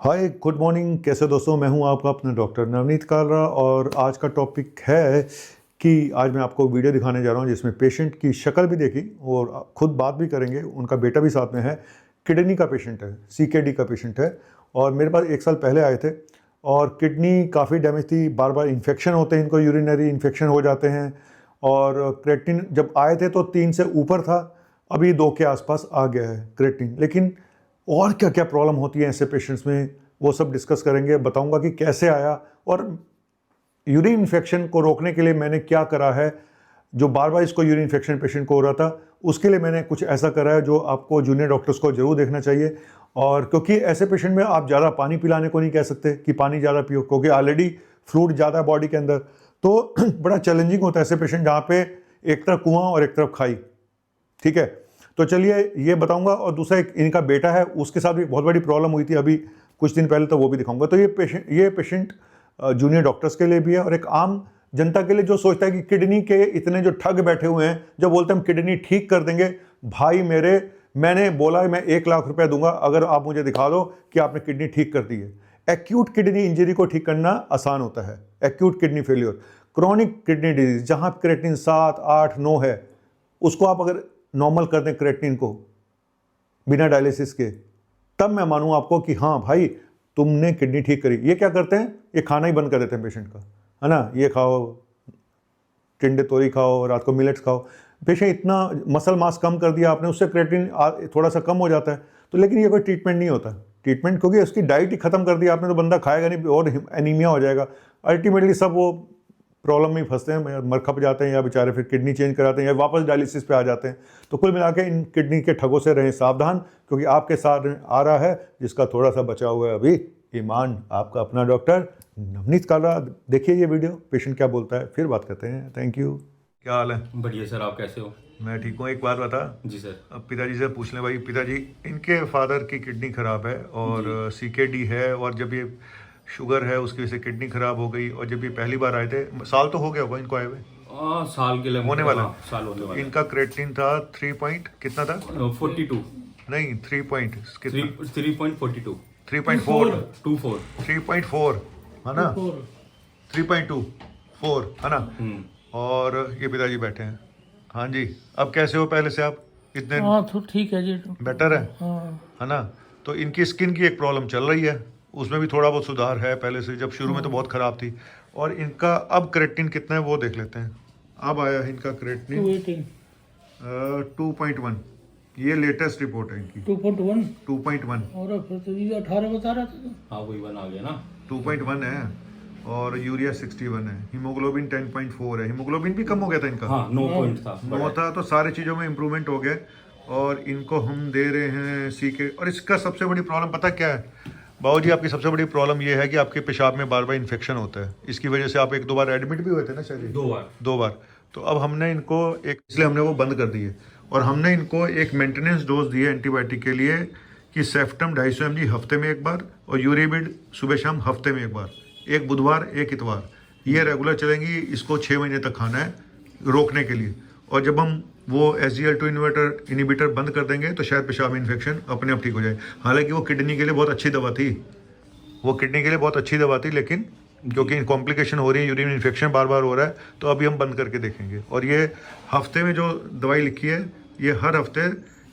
Hi good morning. कैसे दोस्तों, मैं हूं आपका अपना डॉक्टर नवनीत कालरा और आज का टॉपिक है कि आज मैं आपको वीडियो दिखाने जा रहा हूं जिसमें पेशेंट की शक्ल भी देखी और खुद बात भी करेंगे। उनका बेटा भी साथ में है। किडनी का पेशेंट है, सीकेडी का पेशेंट है और मेरे पास 1 साल पहले आए थे और किडनी काफ़ी डैमेज थी। बार बार इन्फेक्शन होते हैं, इनको यूरिनरी इन्फेक्शन हो जाते हैं और क्रेटिन जब आए थे तो 3 से ऊपर था, अभी 2 के आसपास आ गया है क्रेटिन। लेकिन और क्या क्या प्रॉब्लम होती है ऐसे पेशेंट्स में, वो सब डिस्कस करेंगे। बताऊंगा कि कैसे आया और यूरिन इन्फेक्शन को रोकने के लिए मैंने क्या करा है। जो बार बार इसको यूरिन इन्फेक्शन पेशेंट को हो रहा था, उसके लिए मैंने कुछ ऐसा करा है जो आपको जूनियर डॉक्टर्स को जरूर देखना चाहिए। और क्योंकि ऐसे पेशेंट में आप ज़्यादा पानी पिलाने को नहीं कह सकते कि पानी ज़्यादा पियो, क्योंकि ऑलरेडी फ्लूइड ज़्यादा है बॉडी के अंदर। तो बड़ा चैलेंजिंग होता है ऐसे पेशेंट जहाँ पे एक तरफ कुआं और एक तरफ खाई। ठीक है, तो चलिए ये बताऊंगा। और दूसरा एक इनका बेटा है, उसके साथ भी बहुत बड़ी प्रॉब्लम हुई थी अभी कुछ दिन पहले, तो वो भी दिखाऊंगा। तो ये पेशेंट जूनियर डॉक्टर्स के लिए भी है और एक आम जनता के लिए जो सोचता है कि किडनी के इतने जो ठग बैठे हुए हैं, जब बोलते हैं हम किडनी ठीक कर देंगे। भाई मेरे, मैंने बोला मैं 1 लाख रुपया दूंगा अगर आप मुझे दिखा दो कि आपने किडनी ठीक कर दी है। एक्यूट किडनी इंजरी को ठीक करना आसान होता है। Acute kidney failure, chronic kidney disease जहां क्रेटिन 7, 8, 9 है, उसको आप अगर नॉर्मल कर दें क्रेटिन को बिना डायलिसिस के, तब मैं मानूँ आपको कि हाँ भाई तुमने किडनी ठीक करी। ये क्या करते हैं, ये खाना ही बंद कर देते हैं पेशेंट का, है ना। ये खाओ, टिंडे तोरी खाओ, रात को मिलेट्स खाओ। पेशेंट इतना मसल मास कम कर दिया आपने, उससे क्रेटिन थोड़ा सा कम हो जाता है। तो लेकिन ये कोई ट्रीटमेंट नहीं होता। ट्रीटमेंट क्योंकि उसकी डाइट ही खत्म कर दिया आपने, तो बंदा खाएगा नहीं और एनीमिया हो जाएगा। अल्टीमेटली सब वो प्रॉब्लम में फंसते हैं, मर खप जाते हैं या बेचारे फिर किडनी चेंज कराते हैं या वापस डायलिसिस पे आ जाते हैं। तो कुल मिला के इन किडनी के ठगों से रहें सावधान, क्योंकि आपके साथ आ रहा है जिसका थोड़ा सा बचा हुआ है अभी ईमान। आपका अपना डॉक्टर नवनीत कालरा। देखिए ये वीडियो, पेशेंट क्या बोलता है, फिर बात करते हैं। Thank you. क्या हाल है? बढ़िया सर, आप कैसे हो? मैं ठीक हूँ। एक बात बता। जी सर। अब पिताजी से पूछ लें भाई। पिताजी, इनके फादर की किडनी खराब है और सीकेडी है, और जब ये शुगर है उसकी वजह से किडनी खराब हो गई। और जब ये पहली बार आए थे, साल तो हो गया होगा इनको आए हुए, साल के होने वाला। साल होने वाला। इनका क्रेटिन था 3 पॉइंट कितना था? 42 नहीं, 3 पॉइंट कितना? 3.42 3.4 24 3.4 है ना, 3.24 है ना। और ये पिताजी बैठे हैं। हाँ जी, अब कैसे हो पहले से आप इतने? हाँ तो ठीक है जी। बेटर है, हाँ है ना। तो इनकी स्किन की एक प्रॉब्लम चल रही है, उसमें भी थोड़ा बहुत सुधार है पहले से। जब शुरू में तो बहुत ख़राब थी। और इनका अब क्रेटिन कितना है वो देख लेते हैं। अब आया है इनका क्रेटिन 2.1। ये लेटेस्ट रिपोर्ट है इनकी। 2.1 और फिर तो ये 18 बता रहा था। हाँ वही बन आ गया ना। 2.1 है और यूरिया 61 है। हीमोग्लोबिन 10.4 है। हीमोग्लोबिन भी कम हो गया था इनका। हाँ 9 पॉइंट था। 9 था, तो सारी चीज़ों में इम्प्रूवमेंट हो गया। और इनको हम दे रहे हैं सीके। और इसका सबसे बड़ी प्रॉब्लम पता क्या है बाबूजी? आपकी सबसे बड़ी प्रॉब्लम ये है कि आपके पेशाब में बार बार इन्फेक्शन होता है। इसकी वजह से आप 1-2 बार एडमिट भी हुए थे ना शायद? 2 बार। तो अब हमने इनको इसलिए हमने वो बंद कर दी है। और हमने इनको एक मेंटेनेंस डोज दी है एंटीबायोटिक के लिए कि सेफ्टम 250 mg हफ्ते में एक बार और यूरिबिड सुबह शाम हफ्ते में एक बार, एक बुधवार एक इतवार। ये रेगुलर चलेंगी। इसको 6 महीने तक खाना है रोकने के लिए। और जब हम वो SGLT2 इनिबिटर बंद कर देंगे तो शायद पेशाब में इन्फेक्शन अपने आप ठीक हो जाए। हालांकि वो किडनी के लिए बहुत अच्छी दवा थी, लेकिन क्योंकि कॉम्प्लिकेशन हो रही है, यूरिन इन्फेक्शन बार बार हो रहा है, तो अभी हम बंद करके देखेंगे। और ये हफ्ते में जो दवाई लिखी है, ये हर हफ्ते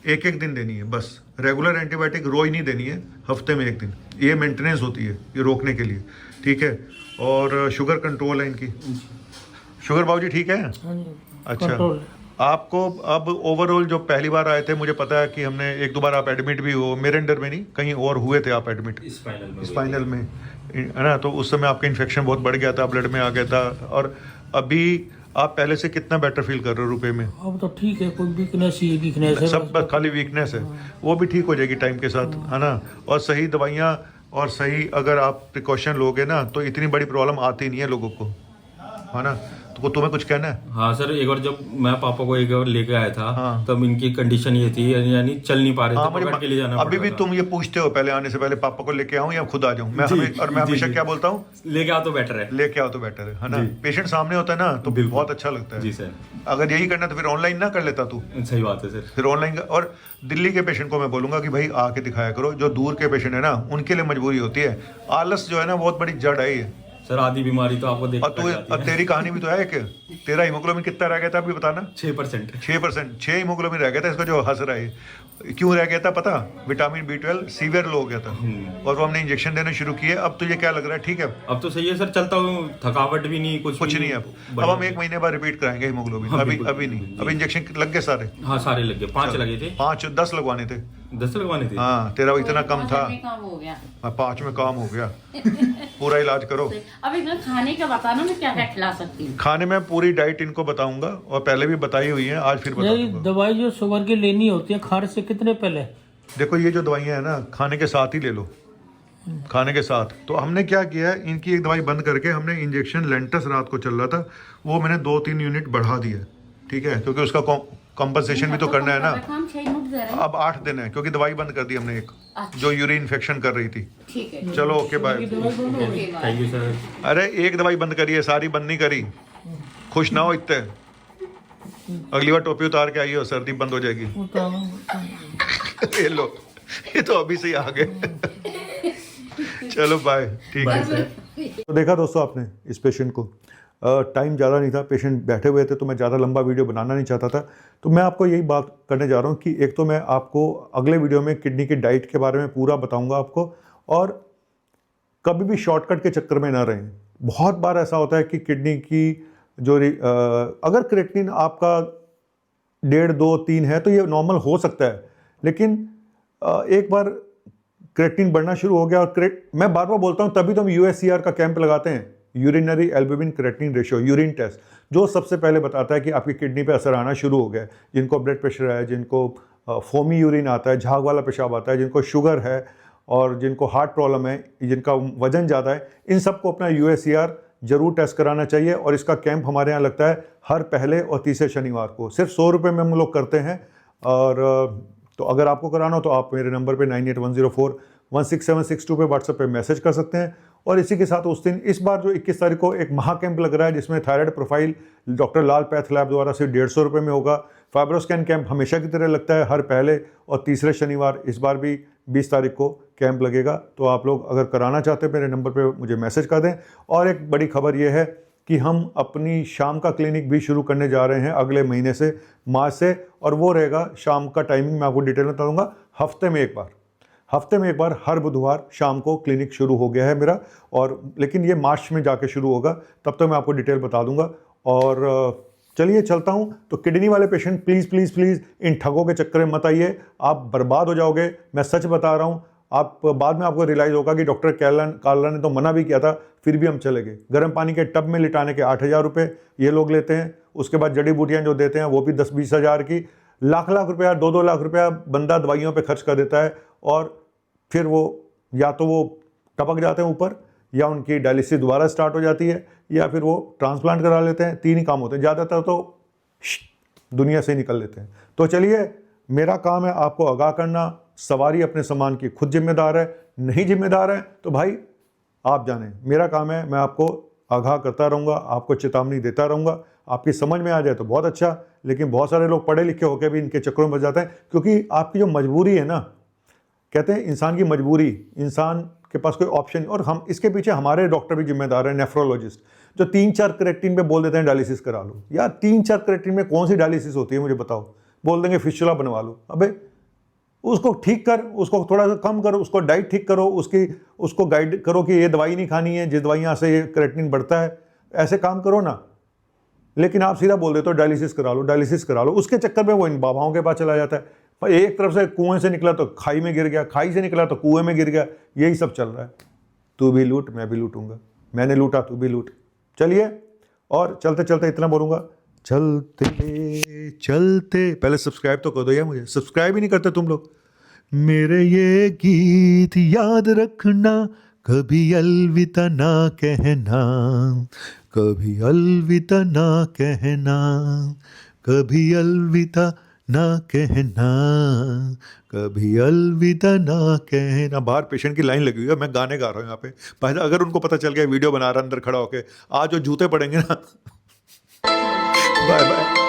1-1 दिन देनी है बस। रेगुलर एंटीबायोटिक रोज नहीं देनी है, हफ्ते में 1 दिन। ये मेंटेनेंस होती है, ये रोकने के लिए। ठीक है। और शुगर कंट्रोल है इनकी। शुगर बाबूजी ठीक है? अच्छा। आपको अब ओवरऑल जो पहली बार आए थे, मुझे पता है कि हमने 1-2 बार आप एडमिट भी हो, मेरे अंडर में नहीं कहीं और हुए थे आप एडमिट, स्पाइनल में, है ना। तो उस समय आपका इन्फेक्शन बहुत बढ़ गया था, ब्लड में आ गया था। और अभी आप पहले से कितना बेटर फील कर रहे हो रुपए में? अब तो ठीक है, कोई वीकनेस है सब बस खाली वीकनेस है, वो भी ठीक हो जाएगी टाइम के साथ, है ना। और सही दवाइयाँ और सही अगर आप प्रिकॉशन लोगे ना, तो इतनी बड़ी प्रॉब्लम आती नहीं है लोगों को, है ना। तो तुम्हें कुछ कहना है? हाँ सर, एक बार जब मैं पापा को एक बार लेके आया था हाँ। तब इनकी कंडीशन ये थी, यानी चल नहीं पा रहे हाँ, थे, मुझे पकड़ के ले जाना अभी पड़ भी रहा तुम ये पूछते हो पहले आने से पहले पापा को लेके आऊं या खुद आ जाऊं? मैं जी, मैं जी, हमेशा जी। क्या बोलता हूँ, था। लेके आओ तो बेटर है। लेके आओ तो बेटर है ना? जी। पेशेंट सामने होता है ना तो बिल्कुल। बहुत अच्छा लगता है। जी सर, अगर यही करना तो फिर ऑनलाइन ना कर लेता तू? सही बात है सर। फिर ऑनलाइन और दिल्ली के पेशेंट को मैं बोलूंगा कि भाई आके दिखाया करो। जो दूर के पेशेंट है ना उनके लिए मजबूरी होती है। आलस जो है ना बहुत बड़ी जड़ है ये। सर आधी बीमारी तो आपको देख और तू और तेरी कहानी भी तो है कि तेरा हीमोग्लोबिन कितना रह गया था अभी बताना? 6%। 6%, 6 हीमोग्लोबिन रह गया था। इसको जो हंस रहा है क्यों रह गया था पता? विटामिन B12 सीवियर लो हो गया था और वो हमने इंजेक्शन देने शुरू किए। अब तुझे क्या लग रहा है? ठीक है अब तो सही है सर, चलता हूँ, थकावट भी नहीं, कुछ नहीं है। अब हम 1 महीने बाद रिपीट कराएंगे हीमोग्लोबिन। हाँ, अभी बिल्कुल, नहीं। बिल्कुल, अब इंजेक्शन लग गए सारे? हाँ सारे लगे, 5 लगे थे। 5 10 लगवाने थे। 10 लगवाने थे। हाँ तेरा इतना कम था। काम हो गया। 5 में काम हो गया। पूरा इलाज करो। अब इधर खाने का बताना, मैं क्या क्या खिला सकती हूँ? खाने में पूरी डाइट इनको बताऊंगा और पहले भी बताई हुई है, आज फिर बता यही दूंगा। दवाई जो शुगर की लेनी होती है खाने से कितने पहले? देखो ये जो दवाइयाँ है ना खाने के साथ ही ले लो, खाने के साथ। तो हमने क्या किया है, इनकी एक दवाई बंद करके हमने इंजेक्शन लेंटस रात को चल रहा था वो मैंने 2-3 यूनिट बढ़ा दिया, ठीक है, क्योंकि उसका कंपनसेशन भी तो करना है ना। हम 6 यूनिट दे रहे हैं। अब 8 दिन है क्योंकि दवाई बंद कर दी हमने एक, अच्छा। जो यूरिन इन्फेक्शन कर रही थी। ठीक है। चलो okay bye. Okay, bye. Thank you sir. अरे एक दवाई बंद करी है, सारी बंद नहीं करी। खुश ना हो इतने। अगली बार टोपी उतार के आई हो, सर्दी बंद हो जाएगी। ये लो, ये तो अभी से ही आ गए। चलो बाय, ठीक है। तो देखा दोस्तों आपने इस पेशेंट को, टाइम ज़्यादा नहीं था, पेशेंट बैठे हुए थे तो मैं ज़्यादा लंबा वीडियो बनाना नहीं चाहता था। तो मैं आपको यही बात करने जा रहा हूँ कि एक तो मैं आपको अगले वीडियो में किडनी की डाइट के बारे में पूरा बताऊँगा आपको, और कभी भी शॉर्टकट के चक्कर में ना रहें। बहुत बार ऐसा होता है कि किडनी की जो अगर क्रिएटिनिन आपका 1.5, 2, 3 है तो ये नॉर्मल हो सकता है, लेकिन एक बार क्रिएटिनिन बढ़ना शुरू हो गया और मैं बार बार बोलता हूँ तभी तो हम USCR का कैंप लगाते हैं, urinary albumin creatinine ratio, urine test, जो सबसे पहले बताता है कि आपकी किडनी पे असर आना शुरू हो गया है। जिनको ब्लड प्रेशर है, जिनको फोमी यूरिन आता है, झाग वाला पेशाब आता है, जिनको शुगर है और जिनको हार्ट प्रॉब्लम है, जिनका वजन ज़्यादा है, इन सबको अपना USCR जरूर टेस्ट कराना चाहिए। और इसका कैंप हमारे यहाँ लगता है हर पहले और तीसरे शनिवार को, सिर्फ 100 रुपये में हम लोग करते हैं। और तो अगर आपको कराना हो तो आप मेरे नंबर पे 9810416762 पे व्हाट्सएप पे मैसेज कर सकते हैं। और इसी के साथ उस दिन इस बार जो 21 तारीख को एक महा कैंप लग रहा है जिसमें थायराइड प्रोफाइल डॉक्टर लाल पैथ लैब द्वारा सिर्फ 150 रुपये में होगा। फाइब्रोस्कैन कैंप हमेशा की तरह लगता है हर पहले और तीसरे शनिवार, इस बार भी 20 तारीख को कैंप लगेगा। तो आप लोग अगर कराना चाहते हैं मेरे नंबर पे मुझे मैसेज कर दें। और एक बड़ी खबर ये है कि हम अपनी शाम का क्लिनिक भी शुरू करने जा रहे हैं अगले महीने से, मार्च से, और वो रहेगा शाम का टाइमिंग मैं आपको डिटेल में बता दूंगा। हफ्ते में एक बार हर बुधवार शाम को क्लिनिक शुरू हो गया है मेरा, और लेकिन ये मार्च में जाके शुरू होगा, तब तक मैं आपको डिटेल बता दूंगा। और चलिए चलता हूँ। तो किडनी वाले पेशेंट प्लीज़ प्लीज़ प्लीज़ इन ठगों के चक्कर में मत आइए, आप बर्बाद हो जाओगे। मैं सच बता रहा हूँ, आप बाद में आपको रियलाइज़ होगा कि डॉक्टर काला ने तो मना भी किया था, फिर भी हम चले गए। गर्म पानी के टब में लिटाने के 8,000 रुपये ये लोग लेते हैं। उसके बाद जड़ी बूटियाँ जो देते हैं वो भी 10-20 हज़ार की, लाख रुपया, 2-2 लाख रुपया बंदा दवाइयों पे खर्च कर देता है। और फिर वो या तो वो टपक जाते हैं ऊपर, या उनकी डायलिसिस दोबारा स्टार्ट हो जाती है, या फिर वो ट्रांसप्लांट करा लेते हैं। 3 ही काम होते हैं, ज़्यादातर तो दुनिया से निकल लेते हैं। तो चलिए, मेरा काम है आपको आगाह करना। सवारी अपने सामान की खुद जिम्मेदार है, नहीं जिम्मेदार है तो भाई आप जाने। मेरा काम है मैं आपको आगाह करता रहूँगा, आपको चेतावनी देता रहूँगा। आपकी समझ में आ जाए तो बहुत अच्छा, लेकिन बहुत सारे लोग पढ़े लिखे होकर भी इनके चक्करों में फंस जाते हैं, क्योंकि आपकी जो मजबूरी है ना, कहते हैं इंसान की मजबूरी, इंसान के पास कोई ऑप्शन, और हम इसके पीछे हमारे डॉक्टर भी जिम्मेदार हैं, नेफ्रोलॉजिस्ट, जो 3-4 क्रेटिन पे बोल देते हैं डायलिसिस करा लो। यार 3-4 क्रेटिन में कौन सी डायलिसिस होती है मुझे बताओ? बोल देंगे फिस्टुला बनवा लो। अबे उसको ठीक कर, उसको थोड़ा सा कम करो, उसको डाइट ठीक करो, उसको गाइड करो कि ये दवाई नहीं खानी है जिस दवाइयाँ से ये क्रेटिन बढ़ता है, ऐसे काम करो ना। लेकिन आप सीधा बोल देते हो डायलिसिस करा लो। उसके चक्कर में वो इन बाबाओं के पास चला जाता है। पर एक तरफ से कुएं से निकला तो खाई में गिर गया, खाई से निकला तो कुएं में गिर गया, यही सब चल रहा है। तू भी लूट, मैं भी लूटूंगा, मैंने लूटा तू भी लूट। चलिए, और चलते चलते इतना बोलूँगा, चलते चलते पहले सब्सक्राइब तो कर दो यार, मुझे सब्सक्राइब ही नहीं करते तुम लोग। मेरे ये गीत याद रखना, कभी अलविदा ना कहना, कभी अलविदा ना कहना, कभी अलविदा ना कहना, कभी अलविदा ना कहना। बाहर पेशेंट की लाइन लगी हुई है, मैं गाने गा रहा हूँ यहाँ पे। पहले अगर उनको पता चल गया वीडियो बना रहा अंदर खड़ा होके, आज जो जूते पड़ेंगे ना। Bye bye.